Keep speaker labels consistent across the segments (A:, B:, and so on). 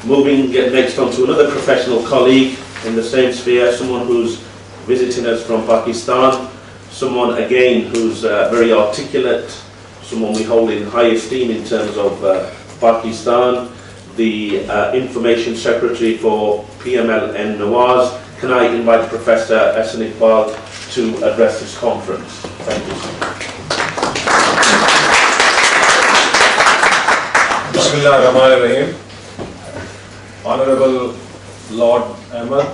A: Moving next on to another professional colleague in the same sphere, someone who's visiting us from Pakistan, someone again who's very articulate, someone we hold in high esteem in terms of Pakistan, the Information Secretary for PMLN Nawaz. Can I invite Professor Ehsan Iqbal to address this conference? Thank you.
B: Bismillahirrahmanirrahim. Honorable Lord Ahmed,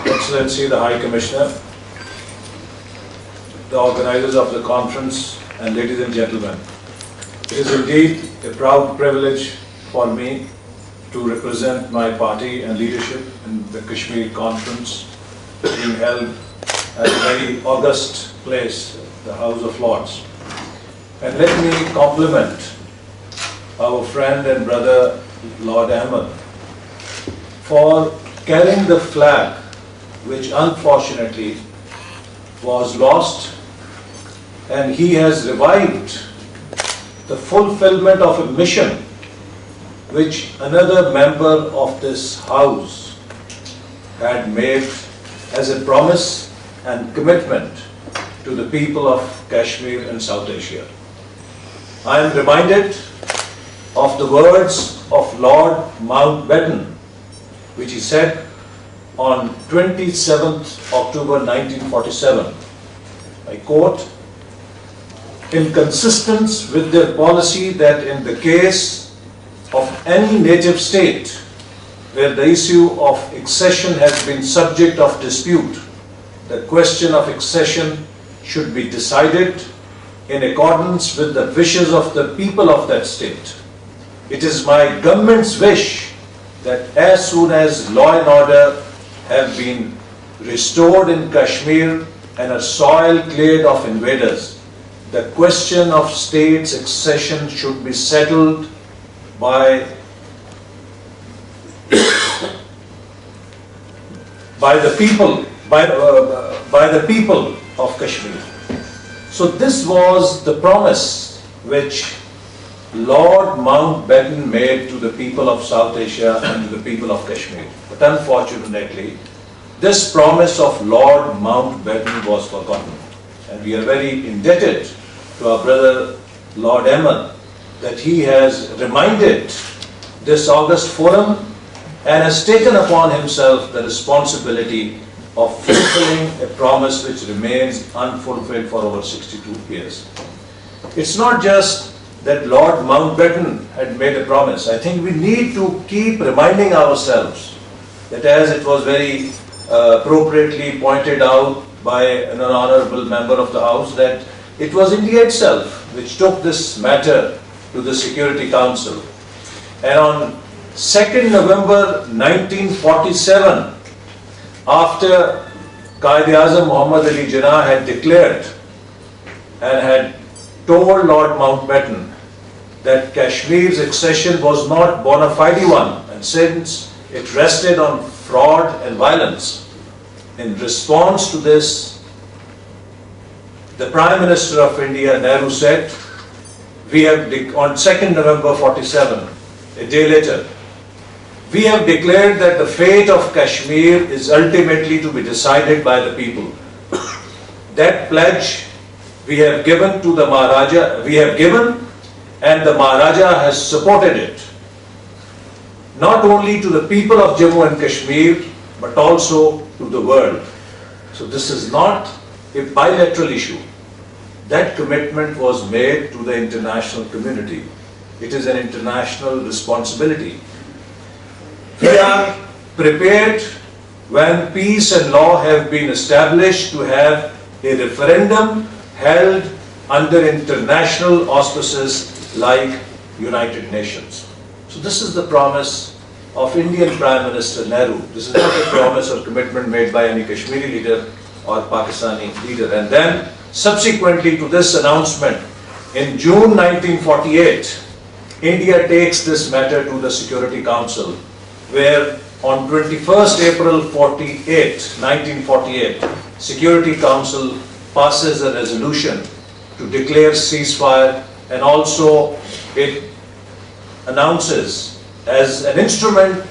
B: Excellency the High Commissioner, the organizers of the conference, and ladies and gentlemen, it is indeed a proud privilege for me to represent my party and leadership in the Kashmir conference being held at a very august place, the House of Lords. And let me compliment our friend and brother Lord Ahmed for carrying the flag which unfortunately was lost, and he has revived the fulfillment of a mission which another member of this house had made as a promise and commitment to the people of Kashmir and South Asia. I am reminded of the words of Lord Mountbatten, which he said on 27th October 1947. I quote, "In consistence with their policy that in the case of any native state where the issue of accession has been subject of dispute, the question of accession should be decided in accordance with the wishes of the people of that state. It is my government's wish that as soon as law and order have been restored in Kashmir and a soil cleared of invaders, the question of states' accession should be settled by the people of Kashmir." So this was the promise which Lord Mountbatten made to the people of South Asia and to the people of Kashmir. But unfortunately, this promise of Lord Mountbatten was forgotten. And we are very indebted to our brother Lord Ahmed that he has reminded this august forum and has taken upon himself the responsibility of fulfilling a promise which remains unfulfilled for over 62 years. It's not just that Lord Mountbatten had made a promise. I think we need to keep reminding ourselves that, as it was very appropriately pointed out by an honorable member of the House, that it was India itself which took this matter to the Security Council. And on 2nd November 1947, after Qaid-e-Azam Muhammad Ali Jinnah had declared and had told Lord Mountbatten that Kashmir's accession was not bona fide one, and since it rested on fraud and violence, in response to this, the Prime Minister of India, Nehru, said, "We have, on 2nd November 47, a day later, we have declared that the fate of Kashmir is ultimately to be decided by the people. That pledge we have given to the Maharaja, and the Maharaja has supported it, not only to the people of Jammu and Kashmir, but also to the world." So this is not a bilateral issue. That commitment was made to the international community. It is an international responsibility. We are prepared, when peace and law have been established, to have a referendum held under international auspices like United Nations. So this is the promise of Indian Prime Minister Nehru. This is not a promise or commitment made by any Kashmiri leader or Pakistani leader. And then subsequently to this announcement, in June 1948, India takes this matter to the Security Council, where on 21st April 1948, Security Council passes a resolution to declare ceasefire, and also it announces as an instrument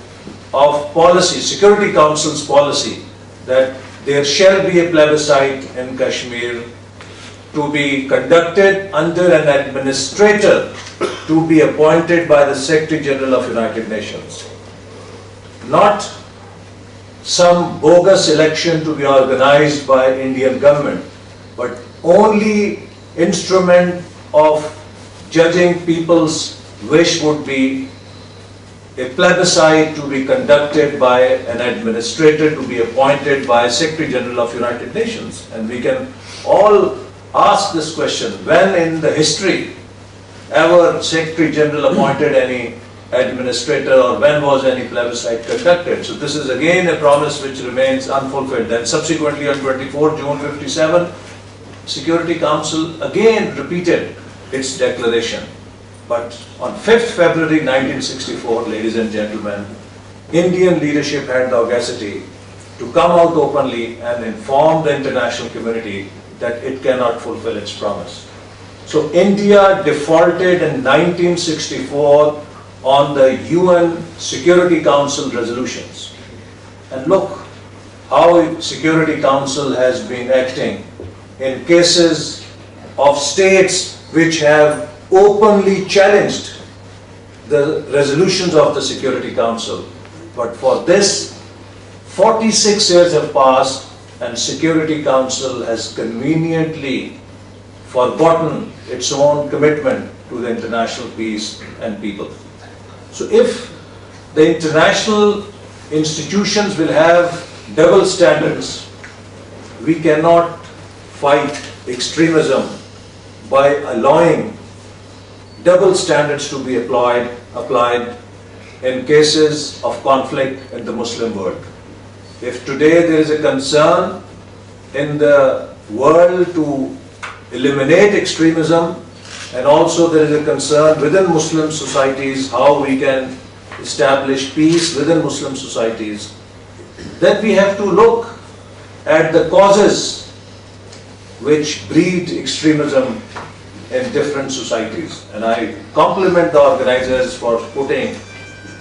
B: of policy, Security Council's policy, that there shall be a plebiscite in Kashmir to be conducted under an administrator to be appointed by the Secretary General of United Nations. Not some bogus election to be organized by Indian government, but only instrument of judging people's wish would be a plebiscite to be conducted by an administrator to be appointed by Secretary General of United Nations. And we can all ask this question, when in the history ever Secretary General appointed any administrator, or when was any plebiscite conducted? So this is again a promise which remains unfulfilled. And subsequently on 24 June 57, Security Council again repeated its declaration. But on 5th February 1964, ladies and gentlemen, Indian leadership had the audacity to come out openly and inform the international community that it cannot fulfill its promise. So India defaulted in 1964 on the UN Security Council resolutions. And look how Security Council has been acting in cases of states which have openly challenged the resolutions of the Security Council. But for this, 46 years have passed and Security Council has conveniently forgotten its own commitment to the international peace and people. So if the international institutions will have double standards, we cannot fight extremism by allowing double standards to be applied in cases of conflict in the Muslim world. If today there is a concern in the world to eliminate extremism, and also there is a concern within Muslim societies how we can establish peace within Muslim societies, then we have to look at the causes which breed extremism in different societies. And I compliment the organizers for putting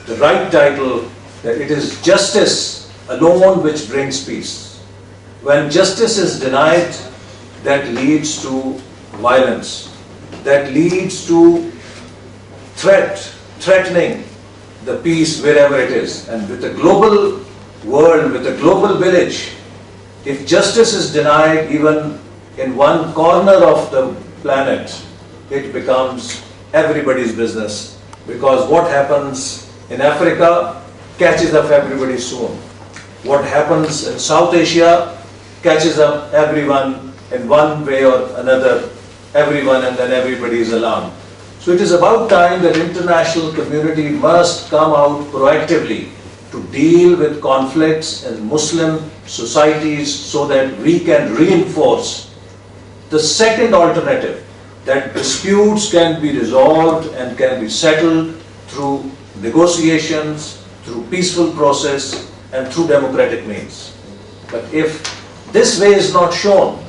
B: the right title, that it is justice alone which brings peace. When justice is denied, that leads to violence, that leads to threatening the peace wherever it is. And with the global world, with the global village, if justice is denied even in one corner of the planet, it becomes everybody's business, because what happens in Africa catches up everybody soon. What happens in South Asia catches up everyone in one way or another, everyone, and then everybody is alarmed. So it is about time that international community must come out proactively to deal with conflicts in Muslim societies so that we can reinforce the second alternative, that disputes can be resolved and can be settled through negotiations, through peaceful process, and through democratic means. But if this way is not shown,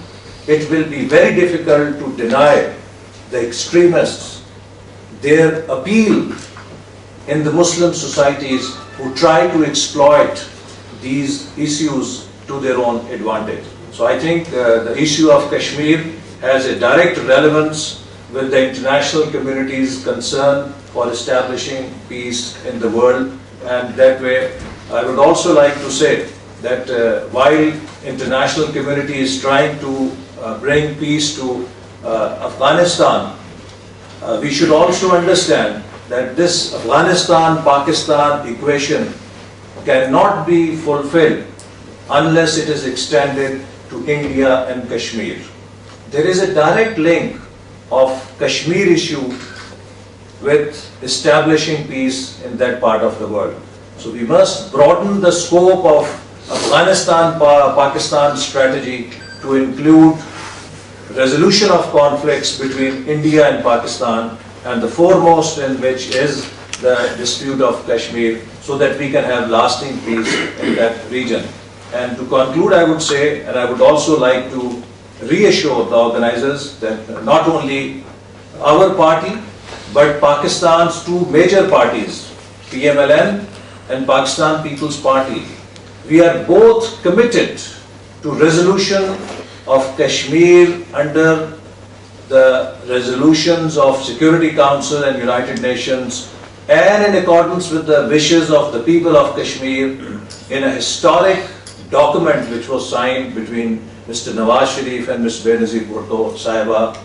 B: it will be very difficult to deny the extremists their appeal in the Muslim societies who try to exploit these issues to their own advantage. So I think the issue of Kashmir has a direct relevance with the international community's concern for establishing peace in the world. And that way, I would also like to say that while international community is trying to bring peace to Afghanistan, we should also understand that this Afghanistan-Pakistan equation cannot be fulfilled unless it is extended to India and Kashmir. There is a direct link of Kashmir issue with establishing peace in that part of the world. So we must broaden the scope of Afghanistan-Pakistan strategy to include resolution of conflicts between India and Pakistan, and the foremost in which is the dispute of Kashmir, so that we can have lasting peace in that region. And to conclude, I would say, and I would also like to reassure the organizers that not only our party, but Pakistan's two major parties, PMLN and Pakistan People's Party, we are both committed to resolution of Kashmir under the resolutions of Security Council and United Nations, and in accordance with the wishes of the people of Kashmir, in a historic document which was signed between Mr. Nawaz Sharif and Ms. Benazir Bhutto Sahiba